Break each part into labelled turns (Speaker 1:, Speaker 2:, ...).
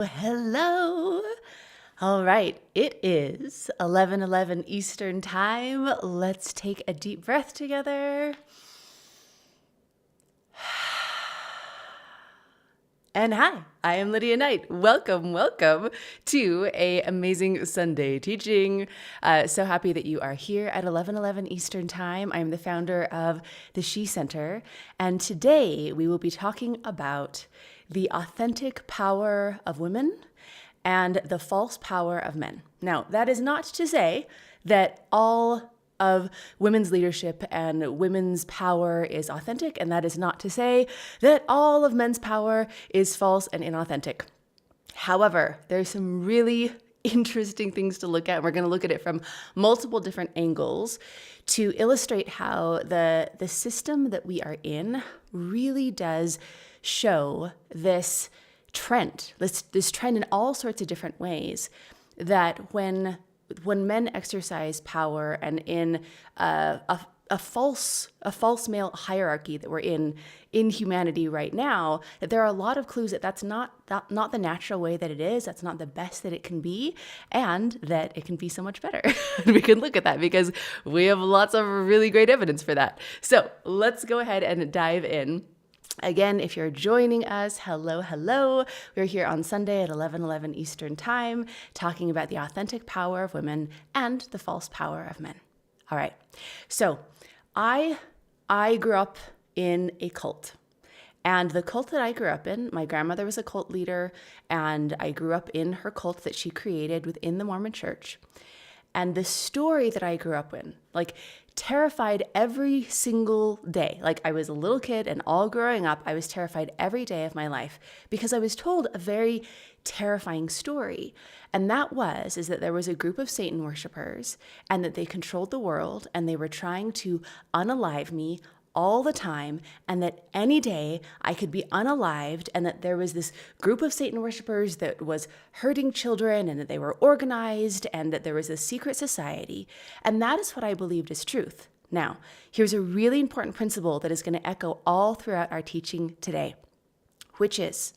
Speaker 1: Hello. All right, it is 11:11 Eastern Time. Let's take a deep breath together. And hi, I am Lydia Knight. Welcome to a amazing Sunday teaching. So happy that you are here at 11:11 Eastern Time. I'm the founder of the She Center, and today we will be talking about the authentic power of women and the false power of men. Now, that is not to say that all of women's leadership and women's power is authentic, and that is not to say that all of men's power is false and inauthentic. However, there's some really interesting things to look at. We're going to look at it from multiple different angles to illustrate how the system that we are in really does show this trend, this trend in all sorts of different ways, that when men exercise power and in a false male hierarchy that we're in humanity right now, that there are a lot of clues that that's not the natural way that it is, that's not the best that it can be, and that it can be so much better. We can look at that because we have lots of really great evidence for that. So let's go ahead and dive in. Again, if you're joining us, hello. We're here on Sunday at 11:11 Eastern Time, talking about the authentic power of women and the false power of men. All right. So I grew up in a cult. And the cult that I grew up in, my grandmother was a cult leader, and I grew up in her cult that she created within the Mormon Church. And the story that I grew up in, terrified every single day. I was a little kid, and all growing up, I was terrified every day of my life because I was told a very terrifying story. And that is that there was a group of Satan worshipers, and that they controlled the world, and they were trying to unalive me all the time, and that any day I could be unalived, and that there was this group of Satan worshipers that was hurting children, and that they were organized, and that there was a secret society. And that is what I believed is truth. Now, here's a really important principle that is going to echo all throughout our teaching today, which is,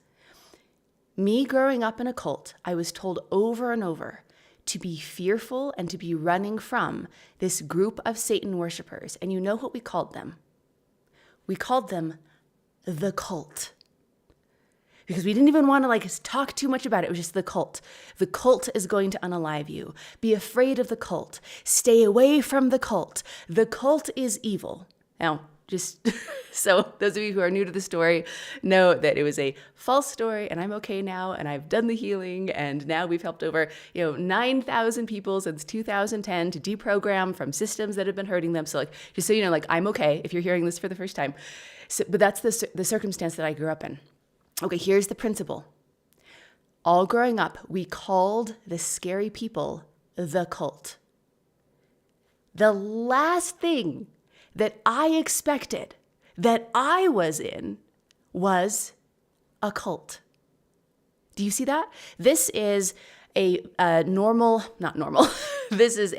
Speaker 1: me growing up in a cult, I was told over and over to be fearful and to be running from this group of Satan worshipers. And you know what we called them? We called them the cult, because we didn't even want to talk too much about it. It was just the cult. The cult is going to unalive you. Be afraid of the cult. Stay away from the cult. The cult is evil. Now, just so those of you who are new to the story know that it was a false story, and I'm okay now, and I've done the healing, and now we've helped over 9,000 people since 2010 to deprogram from systems that have been hurting them. So just so you know, I'm okay if you're hearing this for the first time. So, but that's the circumstance that I grew up in. Okay, here's the principle. All growing up, we called the scary people the cult. The last thing that I expected that I was in was a cult. Do you see that? This is not normal. This is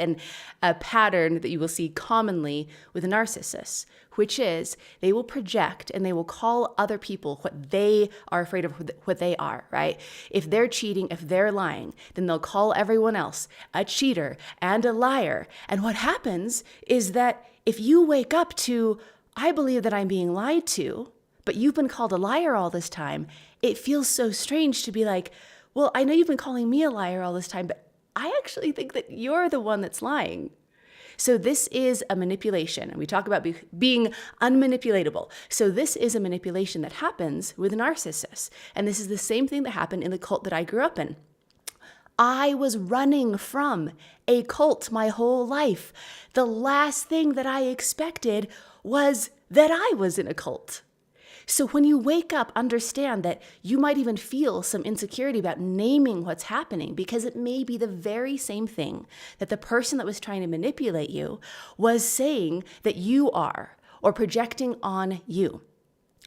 Speaker 1: a pattern that you will see commonly with narcissists, which is they will project and they will call other people what they are afraid of, what they are, right? If they're cheating, if they're lying, then they'll call everyone else a cheater and a liar. And what happens is that if you wake up to, I believe that I'm being lied to, but you've been called a liar all this time, it feels so strange to be like, well, I know you've been calling me a liar all this time, but I actually think that you're the one that's lying. So this is a manipulation, and we talk about being unmanipulatable. So this is a manipulation that happens with narcissists, and this is the same thing that happened in the cult that I grew up in. I was running from a cult my whole life. The last thing that I expected was that I was in a cult. So when you wake up, understand that you might even feel some insecurity about naming what's happening, because it may be the very same thing that the person that was trying to manipulate you was saying that you are, or projecting on you.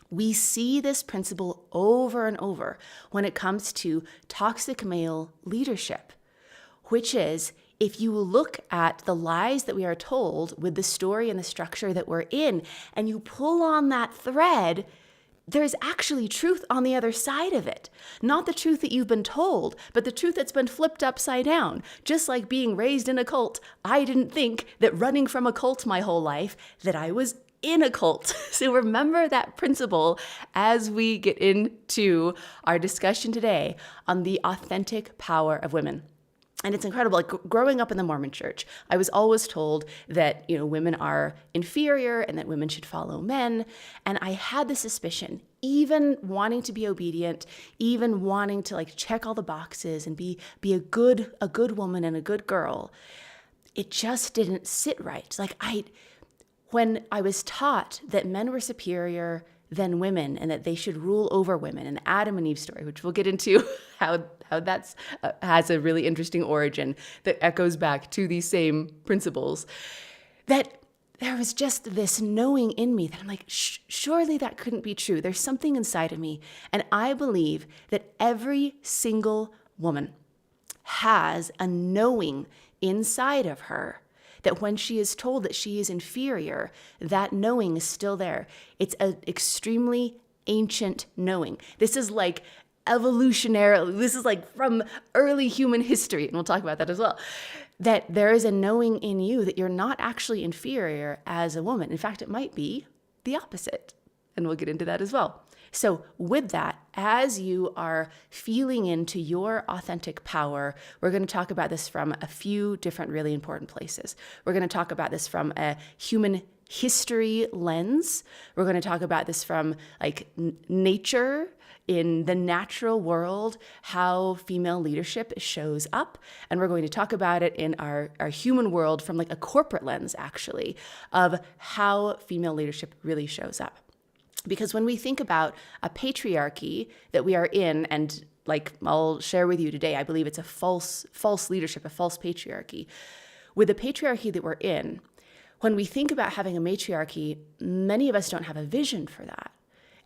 Speaker 1: We see this principle over and over when it comes to toxic male leadership, which is, if you look at the lies that we are told with the story and the structure that we're in, and you pull on that thread, there's actually truth on the other side of it. Not the truth that you've been told, but the truth that's been flipped upside down. Just like being raised in a cult, I didn't think that running from a cult my whole life, that I was in a cult. So remember that principle as we get into our discussion today on the authentic power of women. And it's incredible. Like growing up in the Mormon church, I was always told that, women are inferior and that women should follow men. And I had the suspicion, even wanting to be obedient, even wanting to check all the boxes and be a good woman and a good girl, it just didn't sit right. When I was taught that men were superior than women and that they should rule over women, and the Adam and Eve story, which we'll get into how that's has a really interesting origin that echoes back to these same principles, that there was just this knowing in me that I'm like, surely that couldn't be true. There's something inside of me. And I believe that every single woman has a knowing inside of her that when she is told that she is inferior, that knowing is still there. It's an extremely ancient knowing. This is evolutionary, this is from early human history, and we'll talk about that as well, that there is a knowing in you that you're not actually inferior as a woman. In fact, it might be the opposite, and we'll get into that as well. So with that, as you are feeling into your authentic power, we're going to talk about this from a few different really important places. We're going to talk about this from a human history lens. We're going to talk about this from nature, in the natural world, how female leadership shows up. And we're going to talk about it in our human world from a corporate lens, actually, of how female leadership really shows up. Because when we think about a patriarchy that we are in, and I'll share with you today, I believe it's a false leadership, a false patriarchy. With the patriarchy that we're in, when we think about having a matriarchy, many of us don't have a vision for that.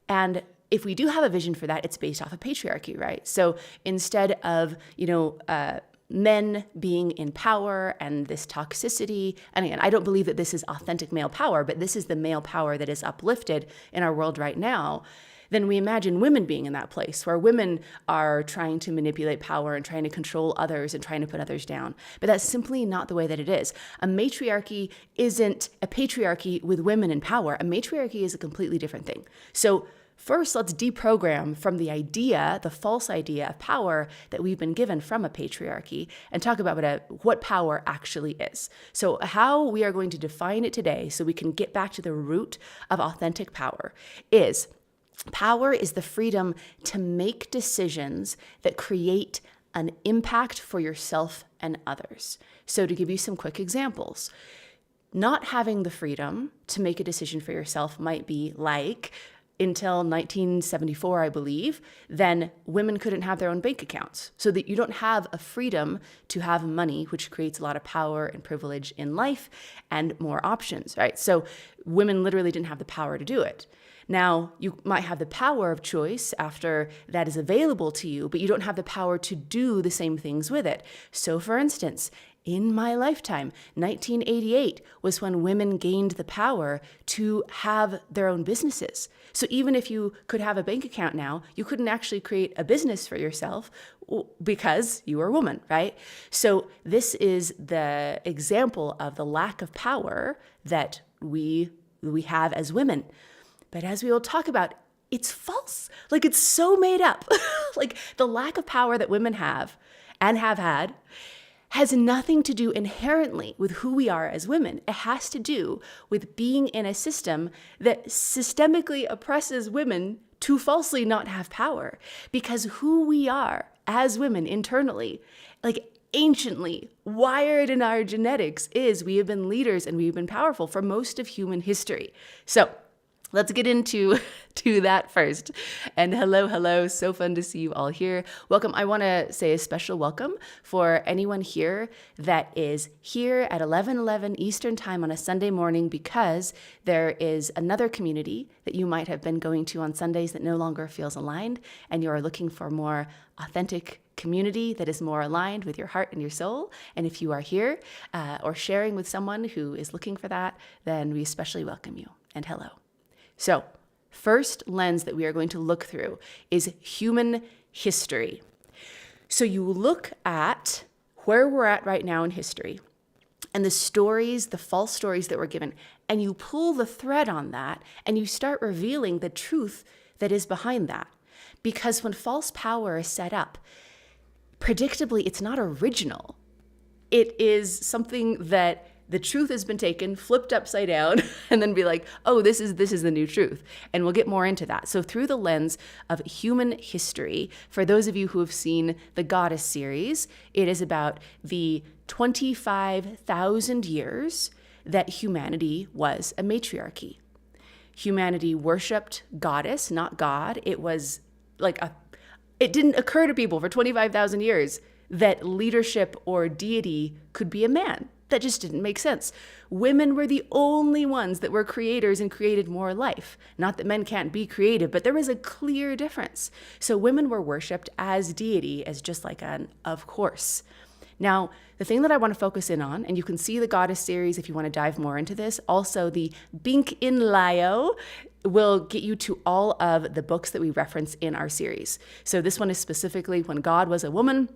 Speaker 1: And if we do have a vision for that, it's based off of patriarchy, right? So instead of, men being in power and this toxicity, and again, I don't believe that this is authentic male power, but this is the male power that is uplifted in our world right now, then we imagine women being in that place where women are trying to manipulate power and trying to control others and trying to put others down. But that's simply not the way that it is. A matriarchy isn't a patriarchy with women in power. A matriarchy is a completely different thing. So first, let's deprogram from the idea, the false idea of power that we've been given from a patriarchy, and talk about what power actually is. So how we are going to define it today so we can get back to the root of authentic power is power is the freedom to make decisions that create an impact for yourself and others. So to give you some quick examples, not having the freedom to make a decision for yourself might be until 1974, I believe, then women couldn't have their own bank accounts. So that you don't have a freedom to have money, which creates a lot of power and privilege in life and more options, right? So women literally didn't have the power to do it. Now, you might have the power of choice after that is available to you, but you don't have the power to do the same things with it. So for instance, in my lifetime, 1988 was when women gained the power to have their own businesses. So even if you could have a bank account now, you couldn't actually create a business for yourself because you were a woman, right? So this is the example of the lack of power that we have as women. But as we will talk about, it's false. It's so made up. The lack of power that women have and have had has nothing to do inherently with who we are as women. It has to do with being in a system that systemically oppresses women to falsely not have power. Because who we are as women internally, anciently wired in our genetics, is we have been leaders and we've been powerful for most of human history. So let's get into that first. And hello. So fun to see you all here. Welcome. I want to say a special welcome for anyone here that is here at 11:11 Eastern Time on a Sunday morning, because there is another community that you might have been going to on Sundays that no longer feels aligned, and you are looking for more authentic community that is more aligned with your heart and your soul. And if you are here or sharing with someone who is looking for that, then we especially welcome you. And hello. So first lens that we are going to look through is human history. So you look at where we're at right now in history and the stories, the false stories that were given, and you pull the thread on that and you start revealing the truth that is behind that. Because when false power is set up, predictably, it's not original. It is something that the truth has been taken, flipped upside down, and then be like, oh, this is the new truth. And we'll get more into that. So through the lens of human history, for those of you who have seen the Goddess series, it is about the 25,000 years that humanity was a matriarchy. Humanity worshipped goddess, not God. It was it didn't occur to people for 25,000 years that leadership or deity could be a man. That just didn't make sense. Women were the only ones that were creators and created more life. Not that men can't be creative, but there was a clear difference. So women were worshipped as deity, as just like an of course. Now, the thing that I want to focus in on, and you can see the Goddess series if you want to dive more into this, also the Bink in Lio will get you to all of the books that we reference in our series. So this one is specifically when God was a woman.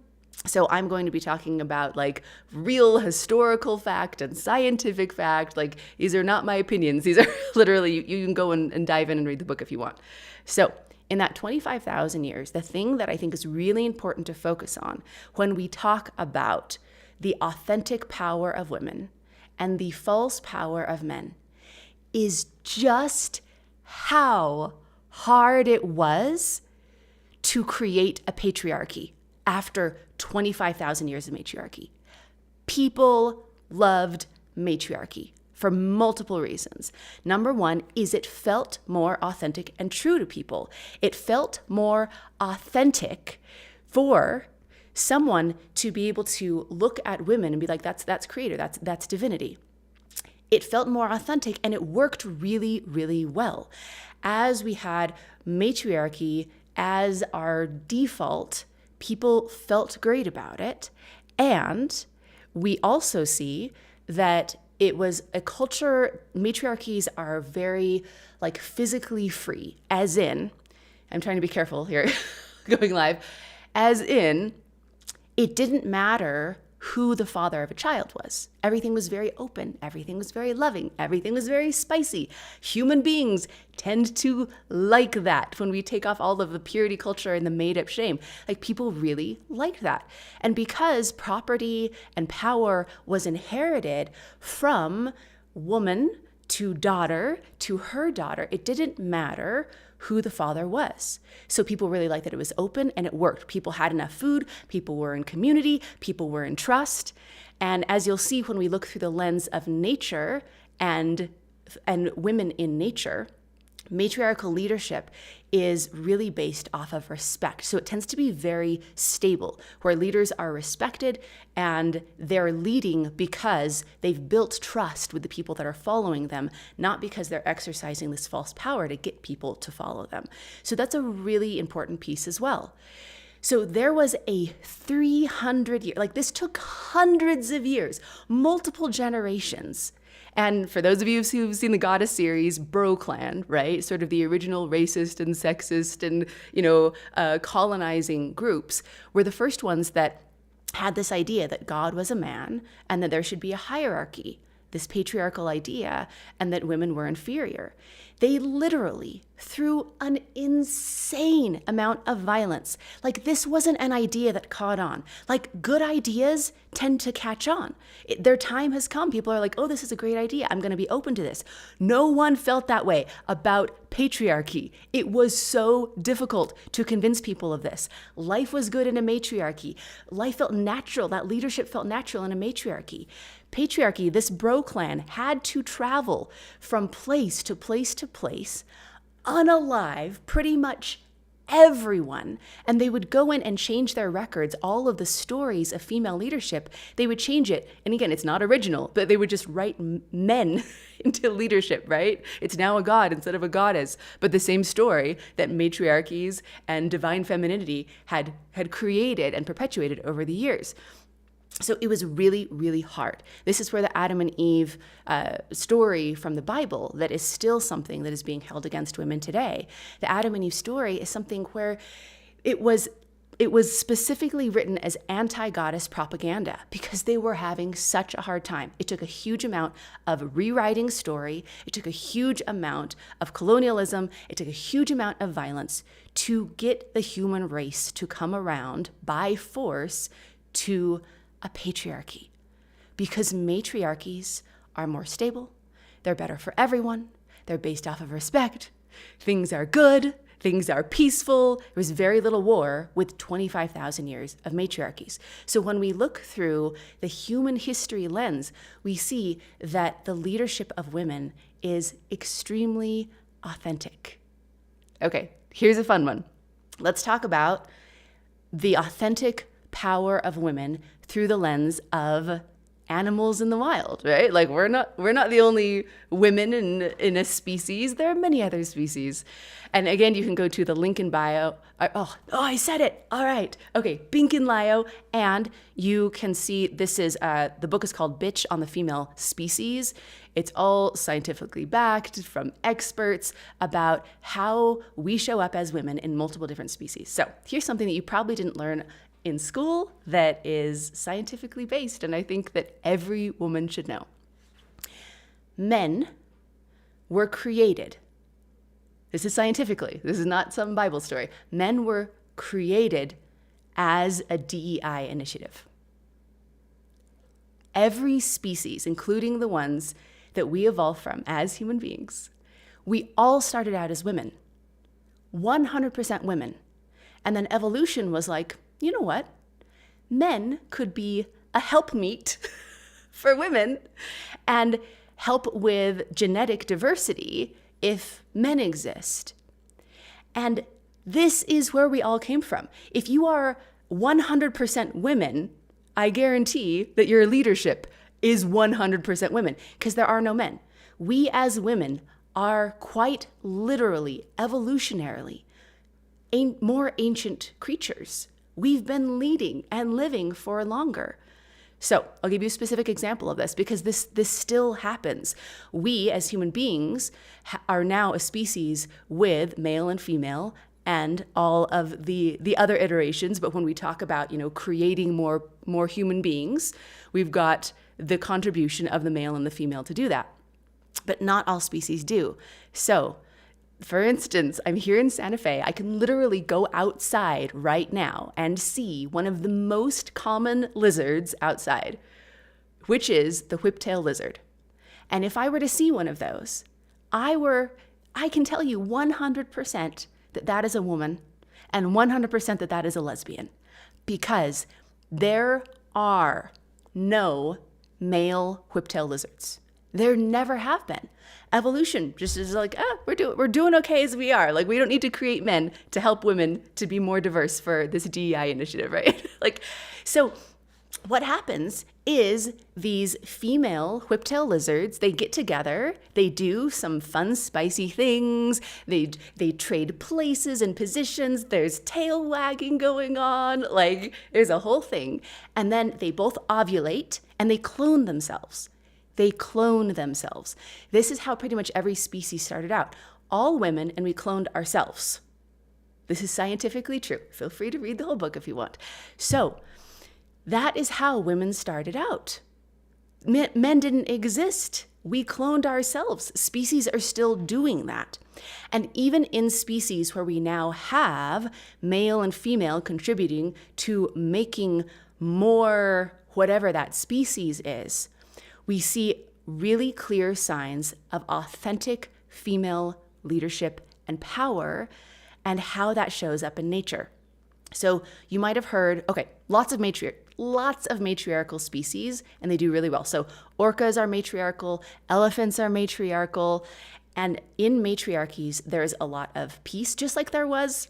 Speaker 1: So I'm going to be talking about like real historical fact and scientific fact. Like these are not my opinions. These are literally, you can go and dive in and read the book if you want. So in that 25,000 years, the thing that I think is really important to focus on when we talk about the authentic power of women and the false power of men is just how hard it was to create a patriarchy after 25,000 years of matriarchy. People loved matriarchy for multiple reasons. Number one is it felt more authentic and true to people. It felt more authentic for someone to be able to look at women and be like, that's creator, that's divinity. It felt more authentic and it worked really, really well. As we had matriarchy as our default, people felt great about it. And we also see that it was a culture, matriarchies are very like physically free, as in, I'm trying to be careful here, going live, as in, it didn't matter who the father of a child was. Everything was very open. Everything was very loving. Everything was very spicy. Human beings tend to like that when we take off all of the purity culture and the made-up shame. Like people really like that. And because property and power was inherited from woman to daughter to her daughter, it didn't matter who the father was. So people really liked that it was open and it worked. People had enough food, people were in community, people were in trust. And as you'll see when we look through the lens of nature and women in nature, matriarchal leadership is really based off of respect. So it tends to be very stable, where leaders are respected and they're leading because they've built trust with the people that are following them, not because they're exercising this false power to get people to follow them. So that's a really important piece as well. So there was a 300-year, like this took hundreds of years, multiple generations. And for those of you who've seen the Goddess series, Bro Clan, right? Sort of the original racist and sexist and, colonizing groups were the first ones that had this idea that God was a man and that there should be a hierarchy, this patriarchal idea, and that women were inferior. They literally, through an insane amount of violence, like this wasn't an idea that caught on. Like good ideas tend to catch on. Their time has come. People are like, oh, this is a great idea. I'm going to be open to this. No one felt that way about patriarchy. It was so difficult to convince people of this. Life was good in a matriarchy. Life felt natural. That leadership felt natural in a matriarchy. Patriarchy, this bro clan, had to travel from place to place to place, unalive pretty much everyone. And they would go in and change their records, all of the stories of female leadership. They would change it. And again, it's not original, but they would just write men into leadership, right? It's now a god instead of a goddess. But the same story that matriarchies and divine femininity had created and perpetuated over the years. So it was really, really hard. This is where the Adam and Eve story from the Bible that is still something that is being held against women today. The Adam and Eve story is something where it was specifically written as anti-goddess propaganda because they were having such a hard time. It took a huge amount of rewriting story. It took a huge amount of colonialism. It took a huge amount of violence to get the human race to come around by force to a patriarchy, because matriarchies are more stable, they're better for everyone, they're based off of respect, things are good, things are peaceful. There was very little war with 25,000 years of matriarchies. So when we look through the human history lens, we see that the leadership of women is extremely authentic. Okay, here's a fun one. Let's talk about the authentic power of women through the lens of animals in the wild, right? Like we're not the only women in a species. There are many other species. And again, you can go to the link in bio. I said it. All right. Okay, Bink in Lio. And you can see this is, the book is called Bitch on the Female Species. It's all scientifically backed from experts about how we show up as women in multiple different species. So here's something that you probably didn't learn in school that is scientifically based, and I think that every woman should know. Men were created. This is scientifically. This is not some Bible story. Men were created as a DEI initiative. Every species, including the ones that we evolved from as human beings, we all started out as women. 100% women. And then evolution was like, you know what? Men could be a helpmeet for women and help with genetic diversity if men exist. And this is where we all came from. If you are 100% women, I guarantee that your leadership is 100% women because there are no men. We as women are quite literally, evolutionarily, more ancient creatures. We've been leading and living for longer. So I'll give you a specific example of this because this still happens. We as human beings are now a species with male and female and all of the other iterations. But when we talk about, creating more human beings, we've got the contribution of the male and the female to do that. But not all species do. So for instance, I'm here in Santa Fe. I can literally go outside right now and see one of the most common lizards outside, which is the whiptail lizard. And if I were to see one of those, I can tell you 100% that that is a woman and 100% that that is a lesbian, because there are no male whiptail lizards. There never have been. Evolution just is like, we're doing okay as we are. Like, we don't need to create men to help women to be more diverse for this DEI initiative, right? So what happens is these female whiptail lizards, they get together, they do some fun, spicy things, they trade places and positions, there's tail wagging going on, there's a whole thing. And then they both ovulate and they clone themselves. They clone themselves. This is how pretty much every species started out. All women, and we cloned ourselves. This is scientifically true. Feel free to read the whole book if you want. So that is how women started out. Men didn't exist. We cloned ourselves. Species are still doing that. And even in species where we now have male and female contributing to making more whatever that species is, we see really clear signs of authentic female leadership and power and how that shows up in nature. So you might have heard, lots of matriarchal species, and they do really well. So orcas are matriarchal, elephants are matriarchal, and in matriarchies, there's a lot of peace, just like there was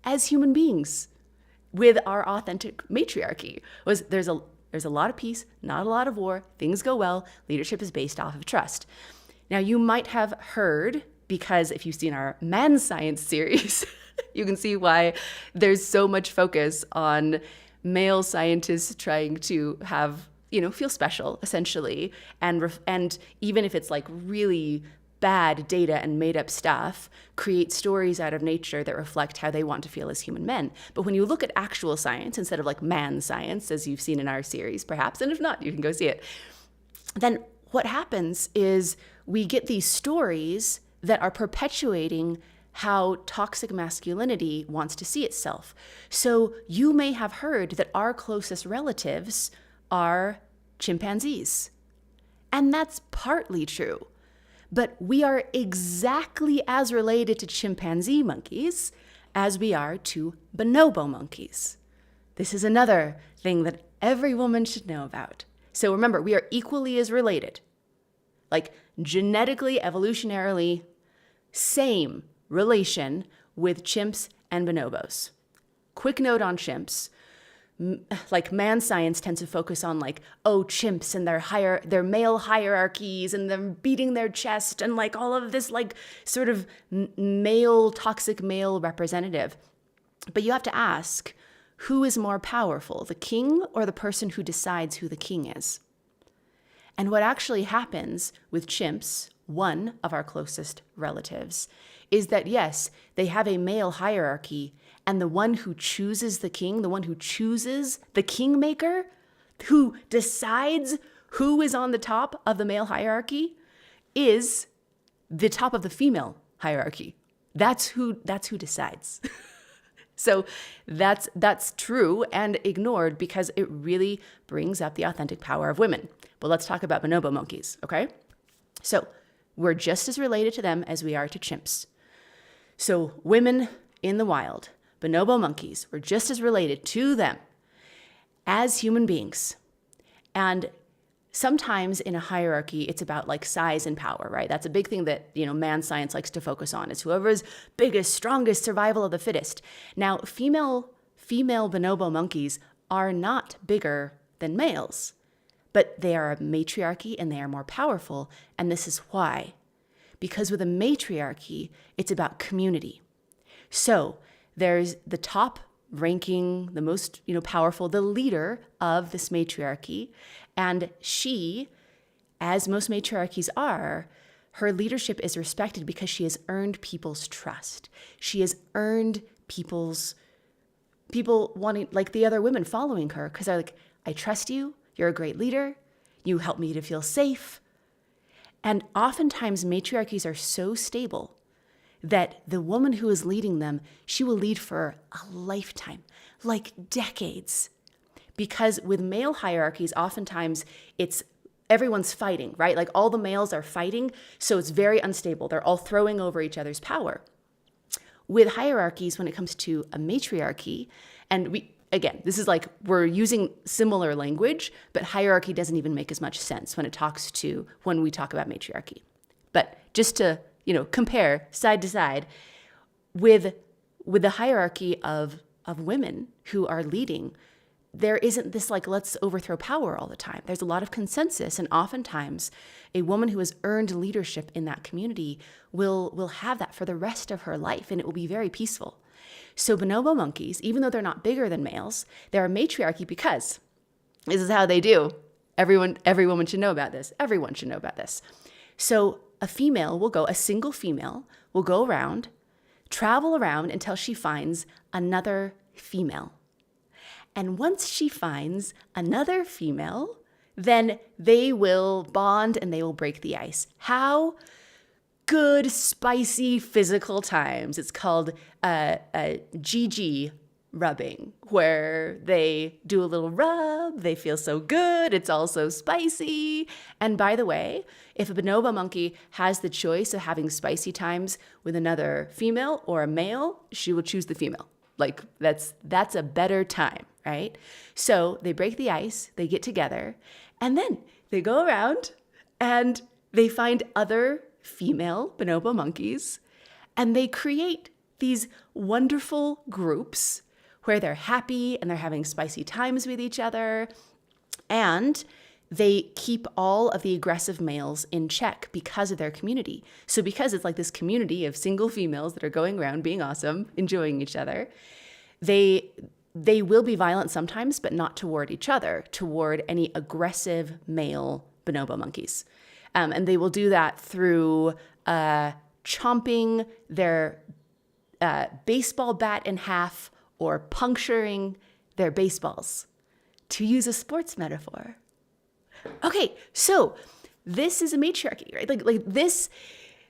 Speaker 1: as human beings with our authentic matriarchy. There's a lot of peace, not a lot of war, things go well, leadership is based off of trust. Now, you might have heard, because if you've seen our Man Science series, you can see why there's so much focus on male scientists trying to have, feel special essentially. And even if it's like really bad data and made up stuff, create stories out of nature that reflect how they want to feel as human men. But when you look at actual science instead of like man science, as you've seen in our series perhaps, and if not, you can go see it, then what happens is we get these stories that are perpetuating how toxic masculinity wants to see itself. So you may have heard that our closest relatives are chimpanzees. And that's partly true. But we are exactly as related to chimpanzee monkeys as we are to bonobo monkeys. This is another thing that every woman should know about. So remember, we are equally as related. Like genetically, evolutionarily, same relation with chimps and bonobos. Quick note on chimps. Like man science tends to focus on like, oh, chimps and their male hierarchies and them beating their chest and like all of this like sort of toxic male representative. But you have to ask, who is more powerful, the king or the person who decides who the king is? And what actually happens with chimps, one of our closest relatives, is that yes, they have a male hierarchy, and the one who chooses the king, the one who chooses the kingmaker, who decides who is on the top of the male hierarchy, is the top of the female hierarchy. That's who decides. So that's true and ignored because it really brings up the authentic power of women. But let's talk about bonobo monkeys, okay? So we're just as related to them as we are to chimps. So women in the wild, bonobo monkeys, we're just as related to them as human beings. And sometimes in a hierarchy, it's about like size and power, right? That's a big thing that, man science likes to focus on, is whoever's biggest, strongest, survival of the fittest. Now, female bonobo monkeys are not bigger than males, but they are a matriarchy and they are more powerful. And this is why. Because with a matriarchy, it's about community. So there's the top ranking, the most, powerful, the leader of this matriarchy. And she, as most matriarchies are, her leadership is respected because she has earned people's trust. She has earned people wanting, like the other women following her, because they're like, I trust you. You're a great leader. You help me to feel safe. And oftentimes matriarchies are so stable that the woman who is leading them, she will lead for a lifetime, like decades. Because with male hierarchies, oftentimes it's everyone's fighting, right? Like all the males are fighting, so it's very unstable. They're all throwing over each other's power. With hierarchies, when it comes to a matriarchy, and this is like we're using similar language, but hierarchy doesn't even make as much sense when we talk about matriarchy. But just to, compare side to side with the hierarchy of women who are leading, there isn't this like, let's overthrow power all the time. There's a lot of consensus. And oftentimes a woman who has earned leadership in that community will have that for the rest of her life. And it will be very peaceful. So bonobo monkeys, even though they're not bigger than males, they're a matriarchy because this is how they do. Every woman should know about this. Everyone should know about this. So a single female will go around, travel around until she finds another female. And once she finds another female, then they will bond and they will break the ice. How? Good, spicy physical times. It's called GG rubbing, where they do a little rub, they feel so good, it's all so spicy. And by the way, if a bonobo monkey has the choice of having spicy times with another female or a male, she will choose the female. Like that's a better time, right? So they break the ice, they get together, and then they go around and they find other female bonobo monkeys, and they create these wonderful groups where they're happy and they're having spicy times with each other, and they keep all of the aggressive males in check because of their community. So because it's like this community of single females that are going around being awesome, enjoying each other, they will be violent sometimes, but not toward each other, toward any aggressive male bonobo monkeys. And they will do that through chomping their baseball bat in half or puncturing their baseballs, to use a sports metaphor. Okay, so this is a matriarchy, right? Like this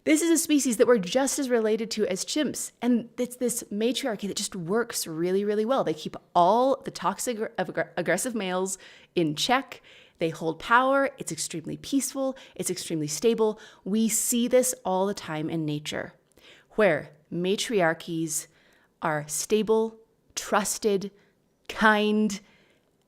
Speaker 1: is a species that we're just as related to as chimps. And it's this matriarchy that just works really, really well. They keep all the toxic, aggressive males in check. They hold power. It's extremely peaceful. It's extremely stable. We see this all the time in nature, where matriarchies are stable, trusted, kind,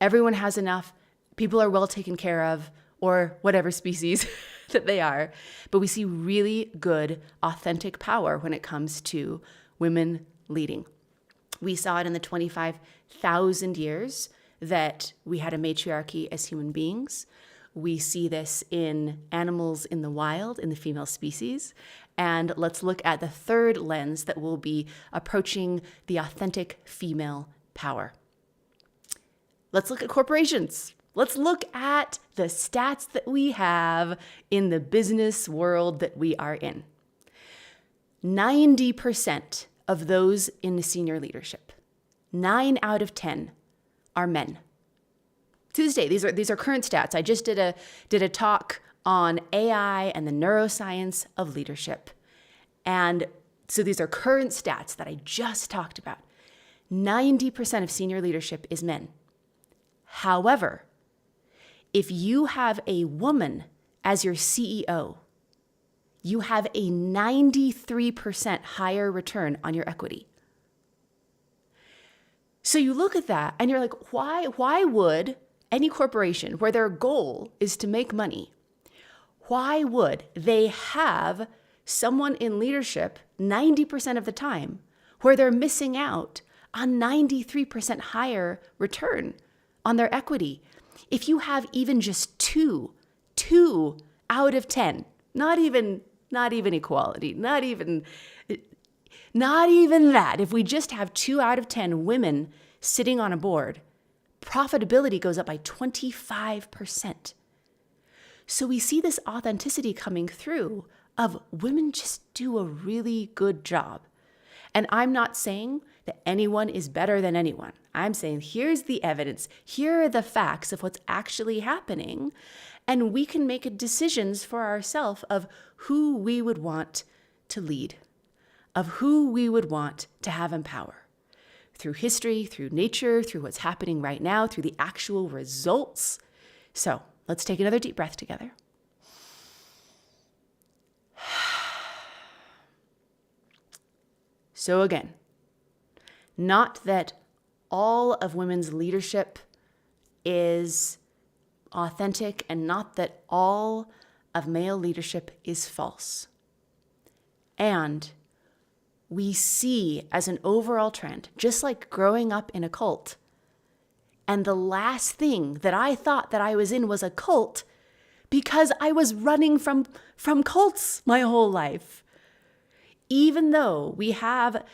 Speaker 1: everyone has enough, people are well taken care of, or whatever species that they are. But we see really good, authentic power when it comes to women leading. We saw it in the 25,000 years that we had a matriarchy as human beings. We see this in animals in the wild, in the female species. And let's look at the third lens that will be approaching the authentic female power. Let's look at corporations. Let's look at the stats that we have in the business world that we are in. 90% of those in senior leadership, 9 out of 10 are men. To this day, these are current stats. I just did a talk on AI and the neuroscience of leadership. And so these are current stats that I just talked about. 90% of senior leadership is men. However, if you have a woman as your CEO, you have a 93% higher return on your equity. So you look at that and you're like, why would any corporation where their goal is to make money, why would they have someone in leadership 90% of the time where they're missing out on 93% higher return on their equity? If you have even just two out of 10, not even equality, not even that. If we just have 2 out of 10 women sitting on a board, profitability goes up by 25%. So we see this authenticity coming through of women just do a really good job. And I'm not saying that anyone is better than anyone. I'm saying here's the evidence. Here are the facts of what's actually happening. And we can make decisions for ourselves of who we would want to lead, of who we would want to have in power. Through history, through nature, through what's happening right now, through the actual results. So let's take another deep breath together. So again, not that all of women's leadership is authentic and not that all of male leadership is false. And we see as an overall trend, just like growing up in a cult, and the last thing that I thought that I was in was a cult because I was running from cults my whole life. Even though we have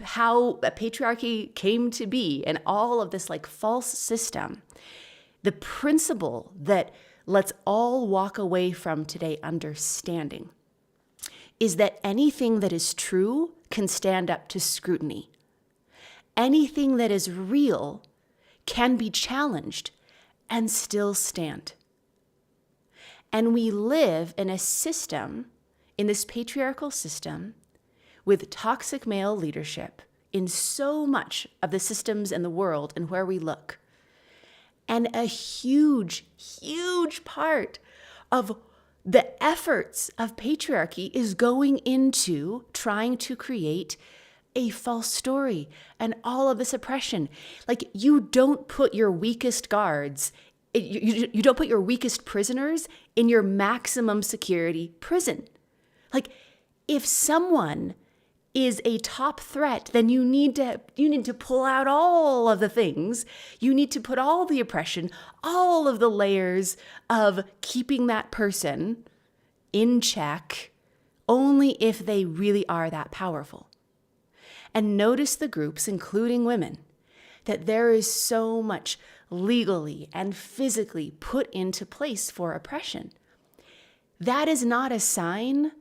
Speaker 1: how a patriarchy came to be and all of this like false system, the principle that let's all walk away from today understanding is that anything that is true can stand up to scrutiny. Anything that is real can be challenged and still stand. And we live in a system, in this patriarchal system, with toxic male leadership in so much of the systems in the world and where we look. And a huge, huge part of the efforts of patriarchy is going into trying to create a false story and all of this oppression. Like, you don't put your weakest guards, you don't put your weakest prisoners in your maximum security prison. Like, if someone is a top threat, then you need to pull out all of the things. You need to put all the oppression, all of the layers of keeping that person in check, only if they really are that powerful. And notice the groups, including women, that there is so much legally and physically put into place for oppression. That is not a sign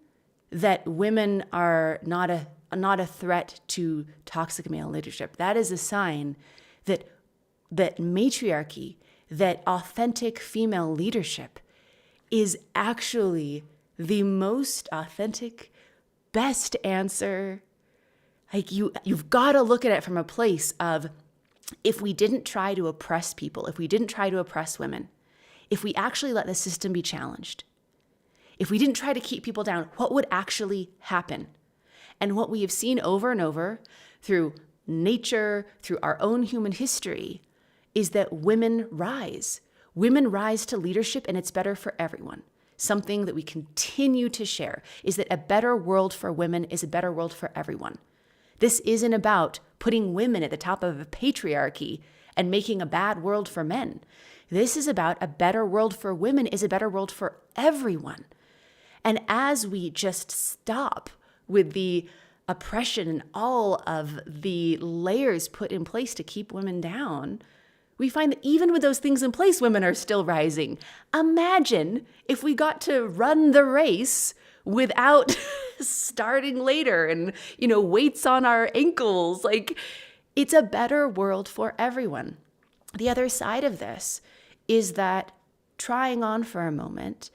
Speaker 1: that women are not a threat to toxic male leadership. That is a sign that matriarchy, that authentic female leadership is actually the most authentic, best answer. Like you've got to look at it from a place of, if we didn't try to oppress people, if we didn't try to oppress women, if we actually let the system be challenged, if we didn't try to keep people down, what would actually happen? And what we have seen over and over through nature, through our own human history, is that women rise. Women rise to leadership, and it's better for everyone. Something that we continue to share is that a better world for women is a better world for everyone. This isn't about putting women at the top of a patriarchy and making a bad world for men. This is about a better world for women is a better world for everyone. And as we just stop with the oppression and all of the layers put in place to keep women down, we find that even with those things in place, women are still rising. Imagine if we got to run the race without starting later and, weights on our ankles. Like, it's a better world for everyone. The other side of this is that, trying on for a moment,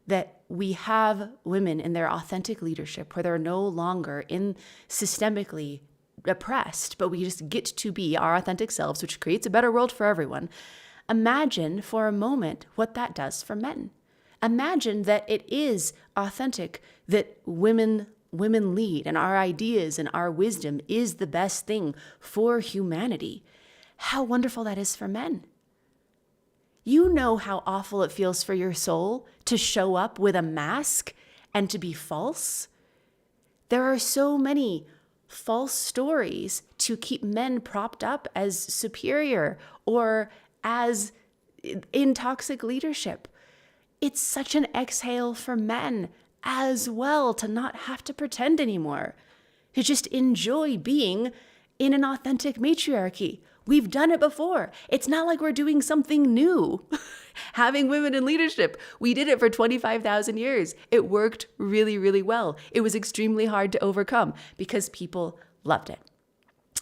Speaker 1: that we have women in their authentic leadership where they're no longer systemically oppressed, but we just get to be our authentic selves, which creates a better world for everyone. Imagine for a moment what that does for men. Imagine that it is authentic, that women lead, and our ideas and our wisdom is the best thing for humanity. How wonderful that is for men. You know how awful it feels for your soul to show up with a mask and to be false. There are so many false stories to keep men propped up as superior or as in toxic leadership. It's such an exhale for men as well to not have to pretend anymore, to just enjoy being in an authentic matriarchy. We've done it before. It's not like we're doing something new. Having women in leadership, we did it for 25,000 years. It worked really, really well. It was extremely hard to overcome because people loved it.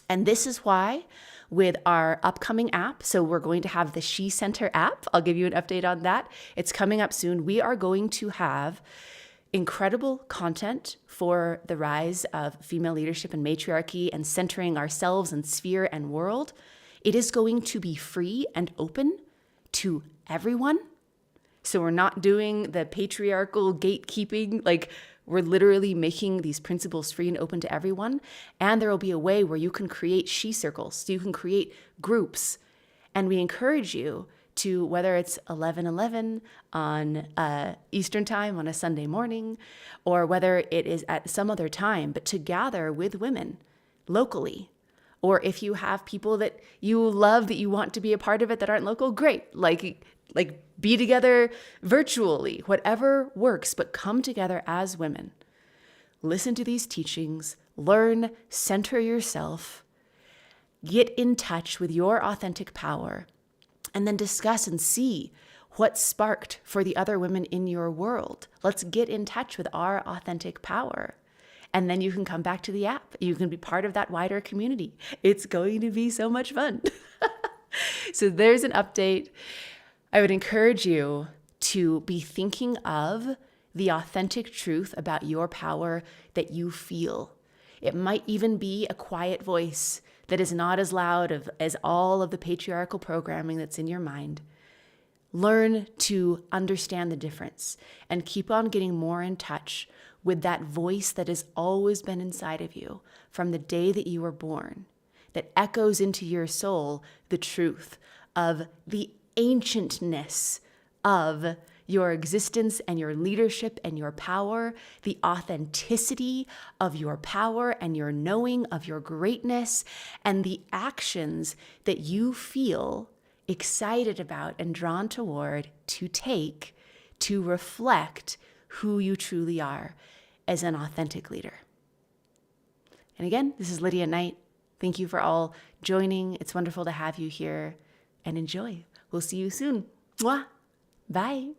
Speaker 1: And this is why with our upcoming app, so we're going to have the She Center app. I'll give you an update on that. It's coming up soon. We are going to have incredible content for the rise of female leadership and matriarchy and centering ourselves and sphere and world. It is going to be free and open to everyone. So we're not doing the patriarchal gatekeeping, like we're literally making these principles free and open to everyone. And there will be a way where you can create she circles, so you can create groups. And we encourage you to, whether it's 11:11 on Eastern time on a Sunday morning, or whether it is at some other time, but to gather with women locally. Or if you have people that you love that you want to be a part of it that aren't local, great. Like be together virtually, whatever works, but come together as women. Listen to these teachings, learn, center yourself, get in touch with your authentic power, and then discuss and see what sparked for the other women in your world. Let's get in touch with our authentic power. And then you can come back to the app. You can be part of that wider community. It's going to be so much fun. So there's an update. I would encourage you to be thinking of the authentic truth about your power that you feel. It might even be a quiet voice that is not as loud as all of the patriarchal programming that's in your mind. Learn to understand the difference and keep on getting more in touch with that voice that has always been inside of you from the day that you were born, that echoes into your soul the truth of the ancientness of your existence and your leadership and your power, the authenticity of your power and your knowing of your greatness, and the actions that you feel excited about and drawn toward to take to reflect who you truly are as an authentic leader. And again, this is Lydia Knight. Thank you for all joining. It's wonderful to have you here, and enjoy. We'll see you soon. Mwah. Bye.